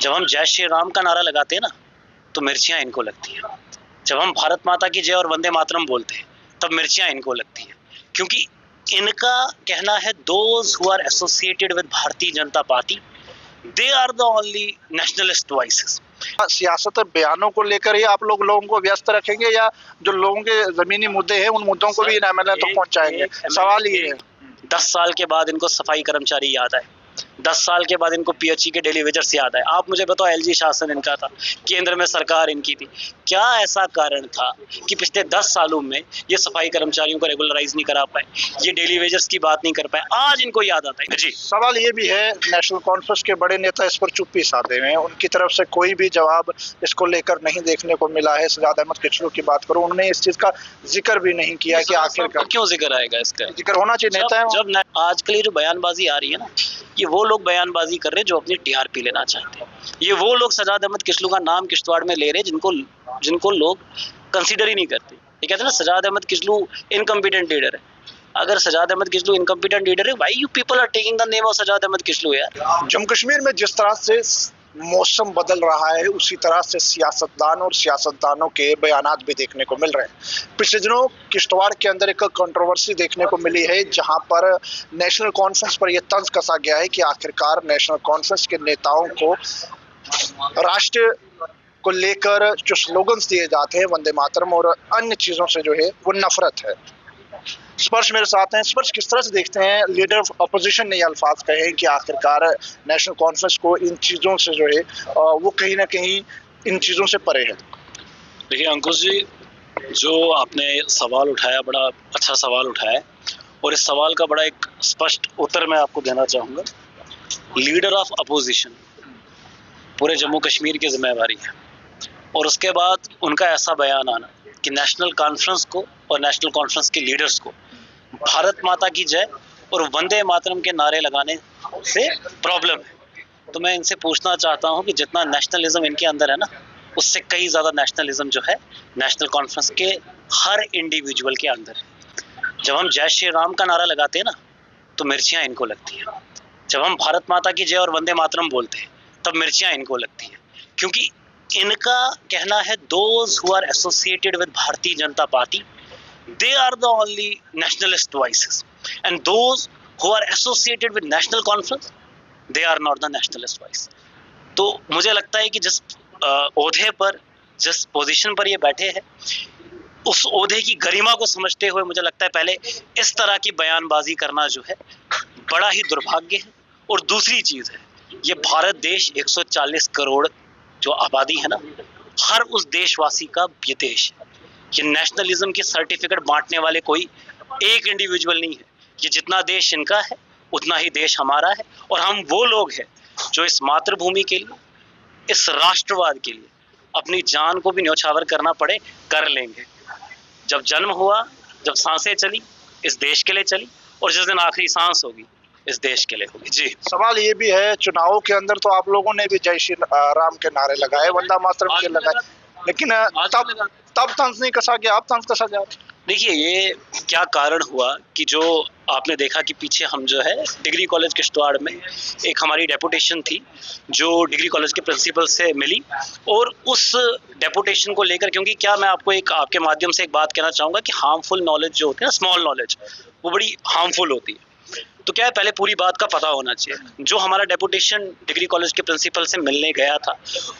जब हम जय श्री राम का नारा लगाते हैं ना, तो मिर्चियां इनको लगती हैं। जब हम भारत माता की जय और वंदे मातरम बोलते हैं, तब मिर्चियां इनको लगती हैं। क्योंकि इनका कहना है, those who are associated with Bharatiya Janata Party, they are the only nationalist voices. सियासत बयानों को लेकर ही आप लोगों को व्यस्त रखेंगे, या जो लोगों के जमीनी मुद्दे हैं उन मुद्दों को भी एमएलए तक पहुंचाएंगे? सवाल ये है, 10 साल के बाद इनको सफाई कर्मचारी याद आए, 10 साल के बाद इनको पीएचई के डेली वेजर्स याद आए। आप मुझे बताओ, एलजी शासन इनका था, केंद्र में सरकार इनकी थी, क्या ऐसा कारण था कि पिछले 10 सालों में ये सफाई कर्मचारियों को रेगुलराइज नहीं करा पाए, ये डेली वेजर्स की बात नहीं कर पाए, आज इनको याद आता है? जी, सवाल ये भी है, नेशनल कॉन्फ्रेंस के बड़े नेता इस पर चुप्पी साधे हुए हैं, उनकी तरफ से कोई भी जवाब इसको लेकर नहीं देखने को मिला है। सजाद अहमद किचलू की बात करूं, उन्होंने इस चीज का जिक्र भी नहीं किया कि आखिरकार क्यों जिक्र आएगा इसका? जिक्र होना चाहिए। नेता जब आजकल ये जो बयानबाजी आ रही है ना, ये वो लोग बयानबाजी कर रहे हैं जो अपनी टीआरपी लेना चाहते हैं। ये वो लोग सजाद अहमद किचलू का नाम किश्तवाड़ में ले रहे हैं जिनको लोग कंसीडर ही नहीं करते। ये कहते हैं ना, सजाद अहमद किचलू इनकम्पिटेंट लीडर है। अगर सजाद अहमद किचलू इनकम्पिटेंट लीडर है, why you people are taking the name of Sajad Ahmed Kichloo यार? जम्मू कश्मीर में जिस तरह से मौसम बदल रहा है, उसी तरह से सियासतदान और सियासतदानों के बयानात भी देखने को मिल रहे हैं। पिछले दिनों किश्तवाड़ के अंदर एक कंट्रोवर्सी देखने को मिली है, जहां पर नेशनल कॉन्फ्रेंस पर यह तंज कसा गया है कि आखिरकार नेशनल कॉन्फ्रेंस के नेताओं को राष्ट्र को लेकर जो स्लोगन्स दिए जाते हैं, वंदे मातरम और अन्य चीजों से जो है वो नफरत है। स्पर्श मेरे साथ हैं। स्पर्श, किस तरह से देखते हैं, लीडर ऑफ अपोजिशन ने ये अल्फाज कहे हैं कि आखिरकार नेशनल कॉन्फ्रेंस को इन चीज़ों से जो है वो कहीं ना कहीं इन चीज़ों से परे है? देखिए अंकुश जी, जो आपने सवाल उठाया, बड़ा अच्छा सवाल उठाया, और इस सवाल का बड़ा एक स्पष्ट उत्तर मैं आपको देना चाहूँगा। लीडर ऑफ अपोजिशन पूरे जम्मू कश्मीर की जिम्मेवारी है, और उसके बाद उनका ऐसा बयान आना कि नेशनल कॉन्फ्रेंस को और नेशनल कॉन्फ्रेंस के लीडर्स को भारत माता की जय और वंदे मातरम के नारे लगाने से प्रॉब्लम है। तो मैं इनसे पूछना चाहता हूं कि जितना नेशनलिज्म इनके अंदर है ना, उससे कई ज़्यादा नेशनलिज्म जो है नेशनल कॉन्फ्रेंस के हर इंडिविजुअल के अंदर है। जब हम जय श्री राम का नारा लगाते हैं ना, तो मिर्चियाँ इनको लगती हैं। जब हम भारत माता की जय और वंदे मातरम बोलते हैं, तब मिर्चियाँ इनको लगती हैं। क्योंकि इनका कहना है, those who are associated with Bharatiya Janata Party, they are the only nationalist voices, and those who are associated with national conference, they are not the nationalist voice. तो मुझे लगता है कि जिस ओहदे पर, जिस पोजीशन पर ये बैठे हैं, उस ओहदे की गरिमा को समझते हुए मुझे लगता है पहले इस तरह की बयानबाजी करना जो है बड़ा ही दुर्भाग्य है। और दूसरी चीज़ है, ये भारत देश 140 करोड़ जो आबादी है ना, हर उस देशवासी का ये देश है। ये नेशनलिज्म के सर्टिफिकेट बांटने वाले कोई एक इंडिविजुअल नहीं है। ये जितना देश इनका है, उतना ही देश हमारा है, और हम वो लोग हैं जो इस मातृभूमि के लिए, इस राष्ट्रवाद के लिए अपनी जान को भी न्यौछावर करना पड़े, कर लेंगे। जब जन्म हुआ, जब सांसें चली, इस देश के लिए चली, और जिस दिन आखिरी सांस होगी, इस देश के लिए होगी। जी, सवाल ये भी है, चुनावों के अंदर तो आप लोगों ने भी जय श्री राम के नारे लगाए, वंदे मातरम के लगाए, लेकिन तब तंज नहीं कसा गया, अब तंज कसा गया। देखिए, ये क्या कारण हुआ कि जो आपने देखा कि पीछे हम जो है डिग्री कॉलेज किश्तवाड़ में एक हमारी डेपुटेशन थी जो डिग्री कॉलेज के प्रिंसिपल से मिली, और उस डेपुटेशन को लेकर, क्योंकि क्या मैं आपको एक आपके माध्यम से एक बात कहना चाहूँगा कि हार्मफुल नॉलेज जो होती है ना, स्मॉल नॉलेज, वो बड़ी हार्मफुल होती है। तो क्या है, पहले पूरी बात का पता होना चाहिए। जो हमारा डेपुटेशन डिग्री कॉलेज के प्रिंसिपल से मिलने गया था,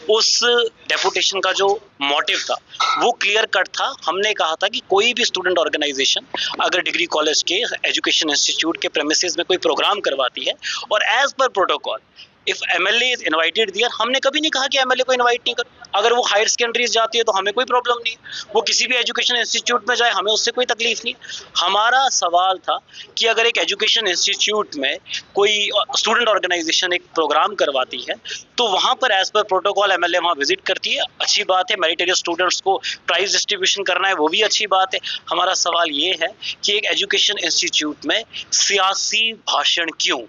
उस डेपुटेशन का जो मोटिव था वो क्लियर कट था। हमने कहा था कि कोई भी स्टूडेंट ऑर्गेनाइजेशन अगर डिग्री कॉलेज के एजुकेशन इंस्टीट्यूट के प्रेमिसेस में कोई प्रोग्राम करवाती है, और as per protocol if MLA is invited there, हमने कभी नहीं कहा कि एमएलए को इनवाइट नहीं करो। अगर वो हायर सेकेंडरीज जाती है तो हमें कोई प्रॉब्लम नहीं है, वो किसी भी एजुकेशन इंस्टीट्यूट में जाए, हमें उससे कोई तकलीफ नहीं है। हमारा सवाल था कि अगर एक एजुकेशन इंस्टीट्यूट में कोई स्टूडेंट ऑर्गेनाइजेशन एक प्रोग्राम करवाती है, तो वहाँ पर एज पर प्रोटोकॉल एमएलए वहाँ विजिट करती है, अच्छी बात है। मेरिटोरियस स्टूडेंट्स को प्राइज डिस्ट्रीब्यूशन करना है, वो भी अच्छी बात है। हमारा सवाल ये है कि एक एजुकेशन इंस्टीट्यूट में सियासी भाषण क्यों?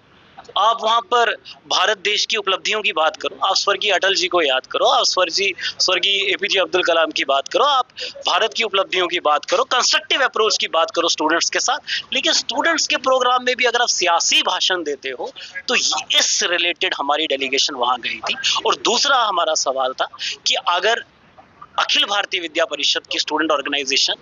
आप वहाँ पर भारत देश की उपलब्धियों की बात करो, आप स्वर्गीय अटल जी को याद करो, आप स्वर्गीय एपीजे अब्दुल कलाम की बात करो, आप भारत की उपलब्धियों की बात करो, कंस्ट्रक्टिव अप्रोच की बात करो स्टूडेंट्स के साथ। लेकिन स्टूडेंट्स के प्रोग्राम में भी अगर आप सियासी भाषण देते हो तो इस रिलेटेड हमारी डेलीगेशन वहाँ गई थी। और दूसरा हमारा सवाल था कि अगर अखिल भारतीय विद्या परिषद की स्टूडेंट ऑर्गेनाइजेशन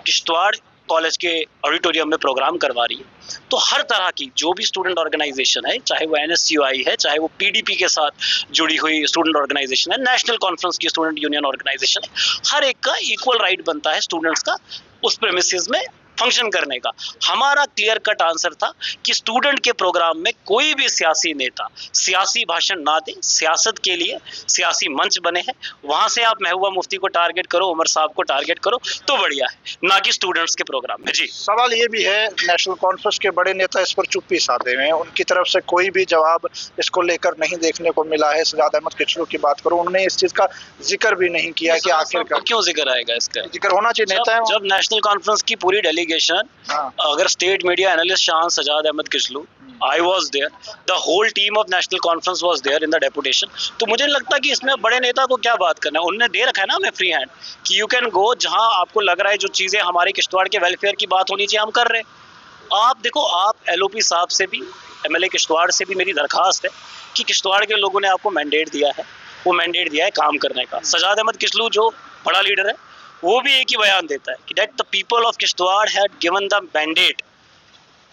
किश्तवाड़ कॉलेज के ऑडिटोरियम में प्रोग्राम करवा रही है, तो हर तरह की जो भी स्टूडेंट ऑर्गेनाइजेशन है, चाहे वो एनएसयूआई है, चाहे वो पीडीपी के साथ जुड़ी हुई स्टूडेंट ऑर्गेनाइजेशन है, नेशनल कॉन्फ्रेंस की स्टूडेंट यूनियन ऑर्गेनाइजेशन है, हर एक का इक्वल राइट बनता है स्टूडेंट्स का उस प्रेमिसेस में फंक्शन करने का। हमारा क्लियर कट आंसर था कि स्टूडेंट के प्रोग्राम में कोई भी सियासी नेता सियासी भाषण ना दे, सियासत के लिए सियासी मंच बने हैं, वहां से आप महबूबा मुफ्ती को टारगेट करो, उमर साहब को टारगेट करो तो बढ़िया है, ना कि स्टूडेंट्स के प्रोग्राम में। जी, सवाल ये भी है, नेशनल कॉन्फ्रेंस के बड़े नेता इस पर चुप्पी साधे हुए हैं, उनकी तरफ से कोई भी जवाब इसको लेकर नहीं देखने को मिला है। सजाद अहमद किचलू की बात करूं, उन्होंने इस चीज का जिक्र भी नहीं किया कि आखिरकार क्यों जिक्र आएगा इसका? जिक्र होना चाहिए। नेता है जब नेशनल कॉन्फ्रेंस की पूरी डेलीगेशन, अगर स्टेट मीडिया एनालिस्ट शान Sajjad Ahmed Kitchlu, I was there, the whole team of national conference was there in the deputation, तो मुझे नहीं लगता कि इसमें बड़े नेता को क्या बात करना है। उन्होंने दे रखा है ना हमें फ्री हैंड कि यू कैन गो, जहां आपको लग रहा है जो चीजें हमारे किश्तवाड़ के वेलफेयर की बात होनी चाहिए हम कर रहे हैं। आप देखो, आप एलओपी साहब से भी, एमएलए किश्तवाड़ से भी मेरी दरखास्त है कि किश्तवाड़ के लोगों ने आपको मैंडेट दिया है, वो मैंडेट दिया है काम करने का। सजाद अहमद किचलू जो बड़ा लीडर है वो भी एक ही बयान देता है कि that the people of Kishtwar had given the mandate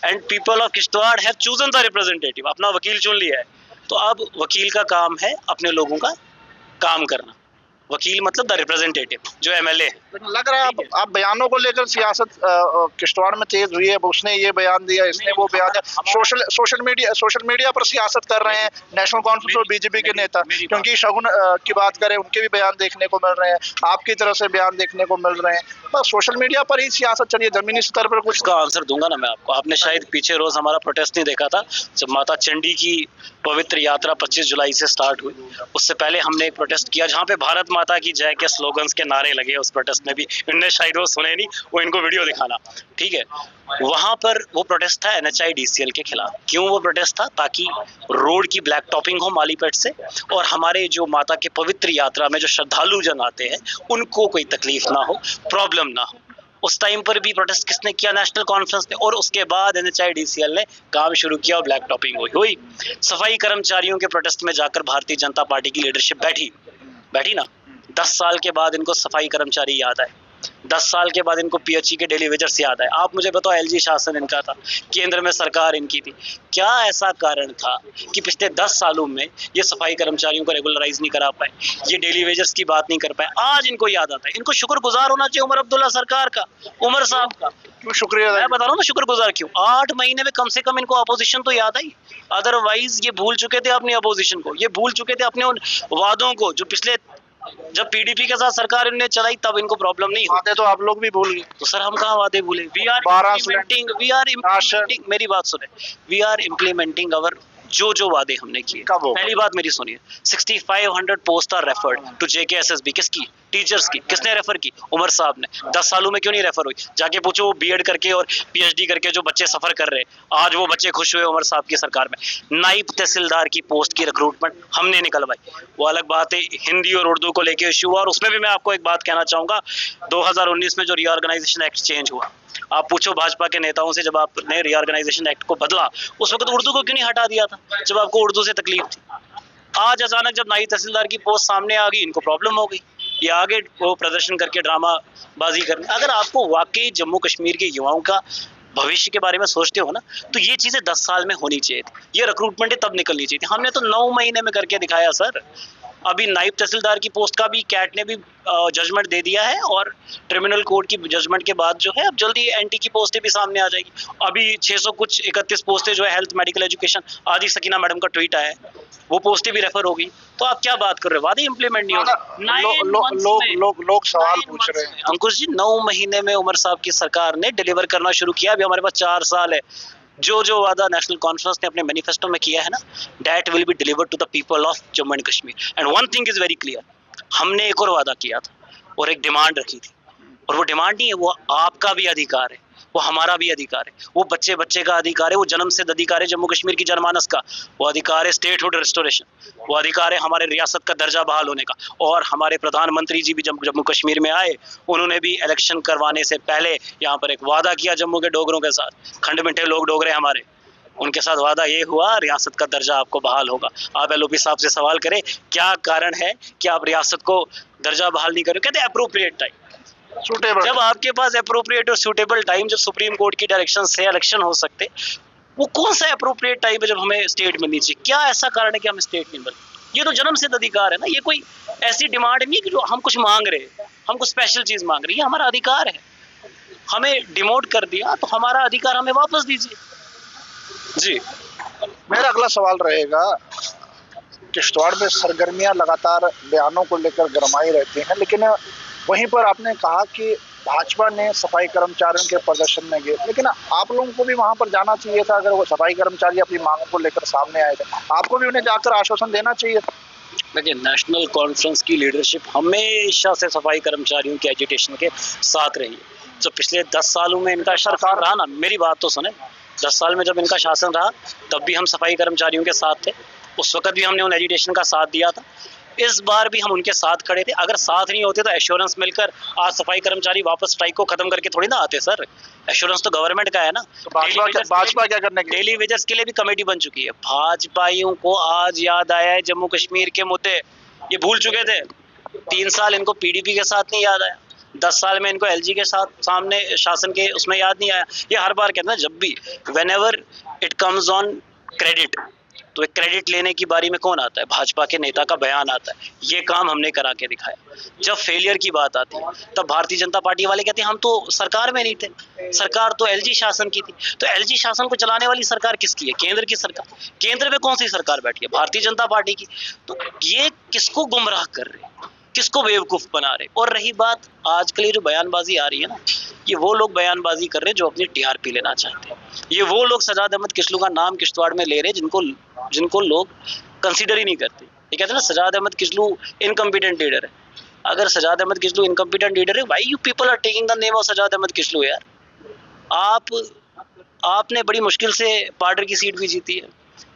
and people of Kishtwar have chosen the representative, अपना वकील चुन लिया है। तो अब वकील का काम है अपने लोगों का काम करना, वकील मतलब द रिप्रेजेंटेटिव जो एमएलए है। लग रहा है आप बयानों को लेकर सियासत किश्तवाड़ में तेज हुई है, उसने ये बयान दिया, इसने वो बयान दिया, सोशल मीडिया पर सियासत कर रहे हैं नेशनल कॉन्फ्रेंस और बीजेपी के नेता, क्योंकि शगुन की बात करें उनके भी बयान देखने को मिल रहे हैं, आपकी तरफ से बयान देखने को मिल रहे हैं, बस सोशल मीडिया पर ही सियासत चलिए, जमीनी स्तर पर कुछ का आंसर दूंगा ना मैं आपको। आपने शायद पीछे रोज हमारा प्रोटेस्ट नहीं देखा था, जब माता चंडी की पवित्र यात्रा 25 जुलाई से स्टार्ट हुई, उससे पहले हमने एक प्रोटेस्ट किया जहाँ पे भारत माता की जय के स्लोगन्स के नारे लगे। उस प्रोटेस्ट में भी इनने शायद वो सुने नहीं, वो इनको वीडियो दिखाना, ठीक है। वहां पर वो प्रोटेस्ट था NHIDCL के खिलाफ। क्यों वो प्रोटेस्ट था? ताकि रोड की ब्लैक टॉपिंग हो मालीपेट से, और हमारे जो माता के पवित्र यात्रा में जो श्रद्धालु जन आते हैं उनको कोई तकलीफ ना हो, प्रॉब्लम ना हो। उस टाइम पर भी प्रोटेस्ट किसने किया? नेशनल कॉन्फ्रेंस ने। और उसके बाद NHIDCL ने काम शुरू किया और ब्लैक टॉपिंग हुई। सफाई कर्मचारियों के प्रोटेस्ट में जाकर भारतीय जनता पार्टी की लीडरशिप बैठी ना। 10 साल के बाद इनको सफाई कर्मचारी याद आए, 10 साल के बाद इनको PHE के डेली वेजर्स याद आए। आप मुझे बताओ, LG शासन इनका था, केंद्र में सरकार इनकी थी, क्या ऐसा कारण था कि पिछले 10 सालों में ये सफाई कर्मचारियों को रेगुलराइज नहीं करा पाए, ये डेली वेजर्स की बात नहीं कर पाए? आज इनको याद आता है। इनको शुक्रगुजार होना चाहिए उमर अब्दुल्ला सरकार का, उमर साहब का। क्यों शुक्रिया? मैं बता रहा हूँ ना शुक्रगुजार क्यों। 8 महीने में कम से कम इनको अपोजिशन तो याद आई, अदरवाइज ये भूल चुके थे अपनी अपोजिशन को, ये भूल चुके थे अपने उन वादों को जो पिछले, जब PDP के साथ सरकार इन्होंने चलाई तब इनको प्रॉब्लम नहीं हुई। वादे तो आप लोग भी भूल गए। तो सर हम कहाँ वादे भूले? वी आर इम्प्लीमेंटिंग, मेरी बात सुने, वी आर इम्प्लीमेंटिंग अवर जो वादे हमने किए। पहली बात मेरी सुनिए, 6500 post are referred to JKSSB। किसकी? टीचर्स की। किसने रेफर की? उमर साहब ने। 10 सालों में क्यों नहीं रेफर हुई? जाके पूछो वो BEd करके और PhD करके जो बच्चे सफर कर रहे हैं, आज वो बच्चे खुश हुए उमर साहब की सरकार में। नायब तहसीलदार की पोस्ट की रिक्रूटमेंट हमने निकलवाई, वो अलग बात है, हिंदी और उर्दू को लेके इश्यू हुआ। और उसमें भी मैं आपको एक बात कहना चाहूंगा, 2019 में जो रीऑर्गेनाइजेशन एक्ट चेंज हुआ, आप पूछो भाजपा के नेताओं से, जब आपने रीऑर्गेनाइजेशन एक्ट को बदला उस वक्त उर्दू को क्यों नहीं हटा दिया था, जब आपको उर्दू से तकलीफ थी? आज अचानक जब नायब तहसीलदार की पोस्ट सामने आ गई, इनको प्रॉब्लम हो गई, ये आगे वो प्रदर्शन करके ड्रामा बाजी करने। अगर आपको वाकई जम्मू कश्मीर के युवाओं का भविष्य के बारे में सोचते हो ना, तो ये चीजें 10 साल में होनी चाहिए थी, ये रिक्रूटमेंट तब निकलनी चाहिए थी। हमने तो 9 महीने में करके दिखाया सर। अभी नायब तहसीलदार की पोस्ट का भी कैट ने भी जजमेंट दे दिया है, और ट्रिब्यूनल कोर्ट की जजमेंट के बाद जो है अब जल्दी NT की पोस्टें भी सामने आ जाएगी। अभी 631 पोस्टें जो है हेल्थ मेडिकल एजुकेशन, आज ही सकीना मैडम का ट्वीट आया है, वो पोस्टें भी रेफर हो गई। तो आप क्या बात कर रहे हो? वादे इंप्लीमेंट नहीं हो रहे। लोग सवाल पूछ रहे हैं। अंकुश जी, 9 महीने में उमर साहब की सरकार ने डिलीवर करना शुरू किया। अभी हमारे पास 4 साल है। जो वादा नेशनल कॉन्फ्रेंस ने अपने मैनिफेस्टो में किया है ना, that will be delivered to the people of Jammu and Kashmir. And one thing is very clear, हमने एक और वादा किया था और एक डिमांड रखी थी, और वो डिमांड नहीं है, वो आपका भी अधिकार है, वो हमारा भी अधिकार है, वो बच्चे बच्चे का अधिकार है, वो जन्म सिद्ध अधिकार है जम्मू कश्मीर की जनमानस का, वो अधिकार है स्टेटहुड रिस्टोरेशन, वो अधिकार है हमारे रियासत का दर्जा बहाल होने का। और हमारे प्रधानमंत्री जी भी जम्मू कश्मीर में आए, उन्होंने भी इलेक्शन करवाने से पहले यहाँ पर एक वादा किया जम्मू के डोगरों के साथ, खंड-मिठे लोग डोगरे हमारे, उनके साथ वादा ये हुआ रियासत का दर्जा आपको बहाल होगा। आप एलओपी साहब से सवाल करें क्या कारण है कि आप रियासत को दर्जा बहाल नहीं करें, कहते हैं अप्रोप्रिएट टाइम। जब आपके पास अप्रोप्रिएट और सूटेबल टाइम, जब सुप्रीम कोर्ट की डायरेक्शन से इलेक्शन हो सकते, वो कौन सा अप्रोप्रिएट टाइम है जब हमें स्टेट मिलनी चाहिए? क्या ऐसा कारण है कि हमें स्टेट नहीं मिल? ये तो जन्म सिद्ध अधिकार है ना, ये कोई ऐसी डिमांड नहीं है कि जो हम कुछ मांग रहे हैं, हम कुछ स्पेशल चीज मांग रहे हैं, ये हमारा अधिकार है। हमें डिमोट कर दिया तो हमारा अधिकार हमें वापस दीजिए। जी, मेरा अगला सवाल रहेगा, किश्तवाड़ में सरगर्मियां लगातार बयानों को लेकर गरमाई रहती हैं, लेकिन वहीं पर आपने कहा कि भाजपा ने सफाई कर्मचारियों के प्रदर्शन में गए, लेकिन आप लोगों को भी वहां पर जाना चाहिए था। अगर वो सफाई कर्मचारी अपनी मांगों को लेकर सामने आए थे, आपको भी उन्हें जाकर आश्वासन देना चाहिए था। देखिए, नेशनल कॉन्फ्रेंस की लीडरशिप हमेशा से सफाई कर्मचारियों के एजुटेशन के साथ रही है। जो पिछले 10 सालों में इनका शासन रहा ना, मेरी बात तो सुने, 10 साल में जब इनका शासन रहा तब भी हम सफाई कर्मचारियों के साथ थे, उस वक्त भी हमने उन एजुटेशन का साथ दिया था, इस बार भी हम उनके साथ खड़े थे। अगर साथ नहीं होते तो एश्योरेंस मिलकर आज सफाई कर्मचारी वापस स्ट्राइक को खत्म करके थोड़ी ना आते सर। एश्योरेंस तो गवर्नमेंट का है ना। तो भाजपा क्या करने के? डेली वेजर्स के लिए भी कमेटी बन चुकी है। भाजपाइयों को आज याद आया है जम्मू कश्मीर के मुद्दे, ये भूल चुके थे। 3 साल इनको पीडीपी के साथ नहीं याद आया, 10 साल में इनको एलजी के साथ सामने शासन के उसमें याद नहीं आया। ये हर बार कहते हैं जब भी whenever it comes on credit, तो एक क्रेडिट लेने की बारी में कौन आता है? भाजपा के नेता का बयान आता है। ये काम हमने करा के दिखाया। जब फेलियर की बात आती है तब भारतीय जनता पार्टी वाले कहते हैं हम तो सरकार में नहीं थे, सरकार तो एलजी शासन की थी। तो एलजी शासन को चलाने वाली सरकार किसकी है? केंद्र की सरकार। केंद्र में कौन सी सरकार बैठी है? भारतीय जनता पार्टी की। तो ये किसको गुमराह कर रहे हैं, किसको बेवकूफ बना रहे? और रही बात आजकल ये जो बयानबाजी आ रही है ना, ये वो लोग बयानबाजी कर रहे हैं जो अपनी टीआरपी लेना चाहते हैं। ये वो लोग सजाद अहमद किस्लू का नाम किश्तवाड़ में ले रहे हैं जिनको लोग कंसीडर ही नहीं करते। ये कहते हैं ना सजाद अहमद किस्लू इनकम्पिटेंट लीडर है। अगर सजाद अहमद किस्लू इनकम्पिटेंट लीडर है, why you people are taking the name of Sajad Ahmad Kislu? यार आपने बड़ी मुश्किल से पार्डर की सीट भी जीती है,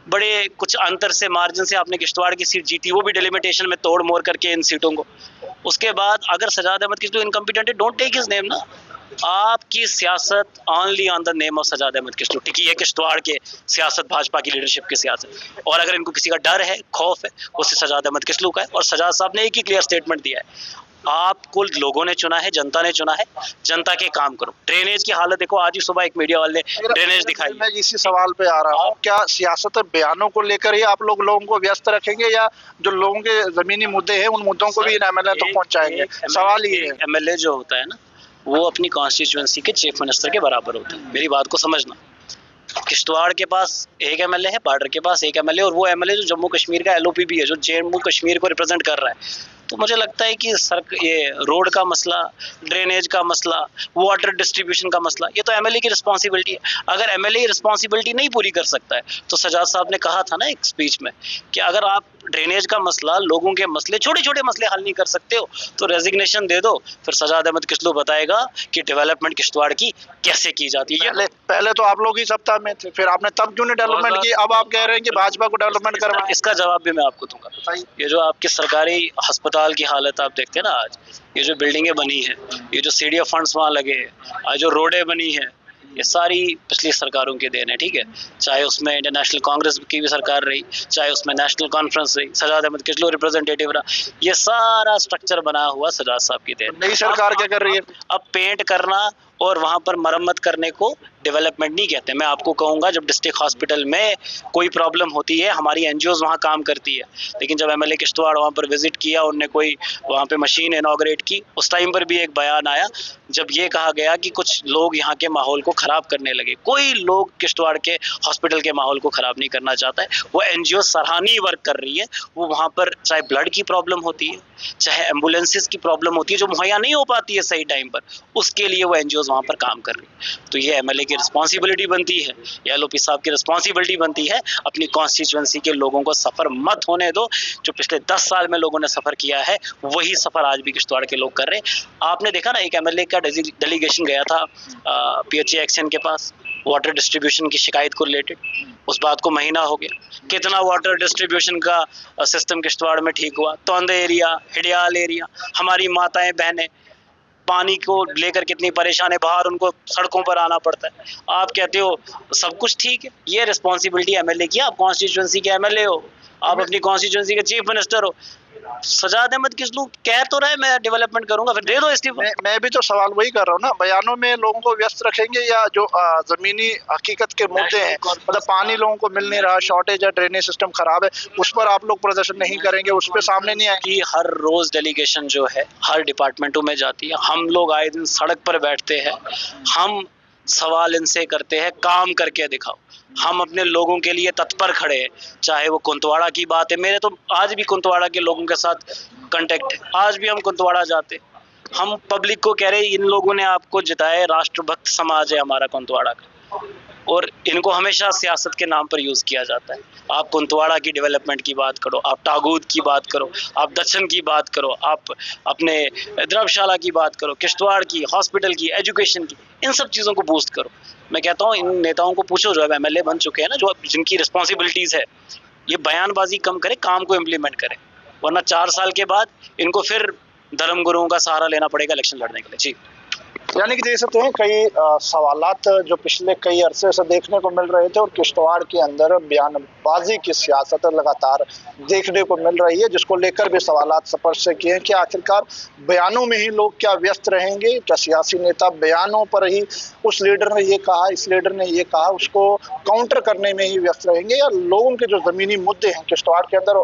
बड़े कुछ अंतर से मार्जिन से आपने किश्तवाड़ की सीट जीती, वो भी डिलिमिटेशन में तोड़ मोड़ करके इन सीटों को। उसके बाद अगर सजाद अहमद किस्लू इनकम्पिटेंट है, डोंट टेक हिज नेम ना। आपकी सियासत only on the name of Sajad Ahmad Kislu टिकी है, किश्तवाड़ के सियासत, भाजपा की लीडरशिप की सियासत। और अगर इनको किसी का डर है, खौफ है, वो सजाद अहमद किस्लू का है। और सजाद साहब ने एक ही क्लियर स्टेटमेंट दिया है, आपको लोगों ने चुना है, जनता ने चुना है, जनता के काम करो। ड्रेनेज की हालत देखो, आज ही सुबह एक मीडिया वाले ने ड्रेनेज दिखाई। मैं इसी सवाल पे आ रहा हूँ, क्या सियासत और बयानों को लेकर ही आप लोगों को व्यस्त रखेंगे, या जो लोगों के जमीनी मुद्दे हैं उन मुद्दों को भी एमएलए तक पहुंचाएंगे? सवाल ये है। एमएलए जो होता है ना, वो अपनी कॉन्स्टिट्यूएंसी के चीफ मिनिस्टर के बराबर होता है। मेरी बात को समझना, किश्तवाड़ के पास एक एमएलए है, पार्डर के पास एक एमएलए, और वो एमएलए जो जम्मू कश्मीर का एलओपी भी है, जो जम्मू कश्मीर को रिप्रेजेंट कर रहा है। तो मुझे लगता है कि ये रोड का मसला, ड्रेनेज का मसला, वाटर डिस्ट्रीब्यूशन का मसला, ये तो एमएलए की रिस्पॉन्सिबिलिटी है। अगर एमएलए रिस्पॉन्सिबिलिटी नहीं पूरी कर सकता है, तो सजाद साहब ने कहा था ना एक स्पीच में कि अगर आप ड्रेनेज का मसला, लोगों के मसले, छोटे छोटे मसले हल नहीं कर सकते हो तो रेजिग्नेशन दे दो। फिर सजाद अहमद किस्लू बताएगा कि डेवलपमेंट किश्तवाड़ की कैसे की जाती है। पहले तो आप लोग ही सत्ता में थे, फिर आपने तब क्यों नहीं डेवलपमेंट की? अब आप कह रहे हैं कि भाजपा को डेवलपमेंट करवाएं। इसका जवाब भी मैं आपको दूंगा। ये जो आपके सरकारी अस्पताल की हालत आप देखते हैं ना आज, ये जो बिल्डिंगें बनी है, ये जो सीडीएफ फंड्स वहाँ लगे हैं, आज जो रोडें बनी है, ये सारी पिछली सरकारों के देन है। ठीक है, चाहे उसमें इंडियन नेशनल कांग्रेस की भी सरकार रही, चाहे उसमें नेशनल कॉन्फ्रेंस रही, सजाद अहमद किस्लू रिप्रेजेंटेटिव रहा, ये सारा स्ट्रक्चर बना हुआ सजाद साहब की देन। नई सरकार क्या कर रही है? अब पेंट करना और वहाँ पर मरम्मत करने को डेवलपमेंट नहीं कहते। मैं आपको कहूँगा जब डिस्ट्रिक्ट हॉस्पिटल में कोई प्रॉब्लम होती है, हमारी एनजीओज वहाँ काम करती है, लेकिन जब एमएलए किश्तवाड़ वहाँ पर विजिट किया, उनने कोई वहाँ पे मशीन इनॉग्रेट की, उस टाइम पर भी एक बयान आया जब ये कहा गया कि कुछ लोग यहाँ के माहौल को ख़राब करने लगे। कोई लोग किश्तवाड़ के हॉस्पिटल के माहौल को ख़राब नहीं करना चाहता है। वो एनजीओ सराहनीय वर्क कर रही है। वो वहाँ पर चाहे ब्लड की प्रॉब्लम होती है, चाहे एम्बुलेंसेज की प्रॉब्लम होती है जो मुहैया नहीं हो पाती है सही टाइम पर, उसके लिए वो एनजीओज वहाँ पर काम कर रही है। तो ये एमएलए की रिस्पॉन्सिबिलिटी बनती है, एलओपी साहब की रिस्पॉन्सिबिलिटी बनती है, अपनी कॉन्स्टिट्यूएंसी के लोगों को सफ़र मत होने दो। जो पिछले 10 साल में लोगों ने सफ़र किया है वही सफ़र आज भी किश्तवाड़ के लोग कर रहे हैं। आपने देखा ना, एक एमएलए का डेलीगेशन गया था पीएचई एक्शन के पास वाटर डिस्ट्रीब्यूशन की शिकायत को रिलेटेड, उस बात को महीना हो गया। कितना वाटर डिस्ट्रीब्यूशन का सिस्टम किश्तवाड़ में ठीक हुआ। तोंदे एरिया, हिडियाल एरिया, हमारी माताएं बहनें पानी को लेकर कितनी परेशान है, बाहर उनको सड़कों पर आना पड़ता है। आप कहते हो सब कुछ ठीक है, ये रिस्पॉन्सिबिलिटी एमएलए की। आप कॉन्स्टिट्यूएंसी के एमएलए हो, आप अपनी कॉन्स्टिट्यूएंसी के चीफ मिनिस्टर हो। सजा दे मत, किस लोग कह तो रहे मैं डेवलपमेंट करूंगा, फिर दे दो इस्तीफा। मैं भी तो सवाल वही कर रहा हूँ ना, बयानों में लोगों को व्यस्त रखेंगे या जो जमीनी हकीकत के मुद्दे हैं, मतलब पानी लोगों को मिल नहीं रहा, शॉर्टेज है, ड्रेनेज सिस्टम खराब है, उस पर आप लोग प्रदर्शन नहीं करेंगे, उस पर सामने नहीं आएंगे? कि हर रोज डेलीगेशन जो है हर डिपार्टमेंटों में जाती है, हम लोग आए दिन सड़क पर बैठते हैं, हम सवाल इनसे करते हैं काम करके दिखाओ। हम अपने लोगों के लिए तत्पर खड़े हैं, चाहे वो कुंतवाड़ा की बात है। मेरे तो आज भी कुंतवाड़ा के लोगों के साथ कांटेक्ट है, आज भी हम कुंतवाड़ा जाते हैं। हम पब्लिक को कह रहे हैं इन लोगों ने आपको जिताया, राष्ट्रभक्त समाज है हमारा कुंतवाड़ा का, और इनको हमेशा सियासत के नाम पर यूज किया जाता है। आप कुंतवाड़ा की डेवलपमेंट की बात करो, आप टागूद की बात करो, आप दक्षिण की बात करो, आप अपने द्रवशाला की बात करो, किश्तवाड़ की, हॉस्पिटल की, एजुकेशन की, इन सब चीज़ों को बूस्ट करो। मैं कहता हूँ इन नेताओं को पूछो जो अब एमएलए बन चुके हैं ना, जो जिनकी रिस्पॉन्सिबिलिटीज़ है, ये बयानबाजी कम करें, काम को इम्प्लीमेंट करें, वरना 4 साल के बाद इनको फिर धर्म गुरुओं का सहारा लेना पड़ेगा इलेक्शन लड़ने के लिए। जी, यानी कि देख सकते हैं कई सवालात जो पिछले कई अरसे से देखने को मिल रहे थे, और किश्तवाड़ के अंदर बयानबाजी की सियासत लगातार देखने को मिल रही है, जिसको लेकर भी सवालात स्पष्ट से किए हैं कि आखिरकार बयानों में ही लोग क्या व्यस्त रहेंगे, क्या सियासी नेता बयानों पर ही उस लीडर ने ये कहा, इस लीडर ने ये कहा, उसको काउंटर करने में ही व्यस्त रहेंगे, या लोगों के जो ज़मीनी मुद्दे हैं किश्तवाड़ के अंदर,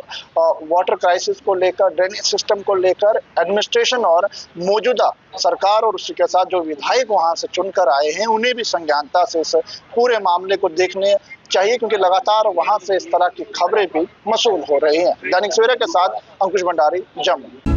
वाटर क्राइसिस को लेकर, ड्रेनेज सिस्टम को लेकर, एडमिनिस्ट्रेशन और मौजूदा सरकार और उसके साथ जो विधायक वहां से चुनकर आए हैं उन्हें भी संज्ञानता से इस पूरे मामले को देखने चाहिए, क्योंकि लगातार वहां से इस तरह की खबरें भी मसूल हो रही हैं। दैनिक सवेरा के साथ अंकुश भंडारी, जम्मू।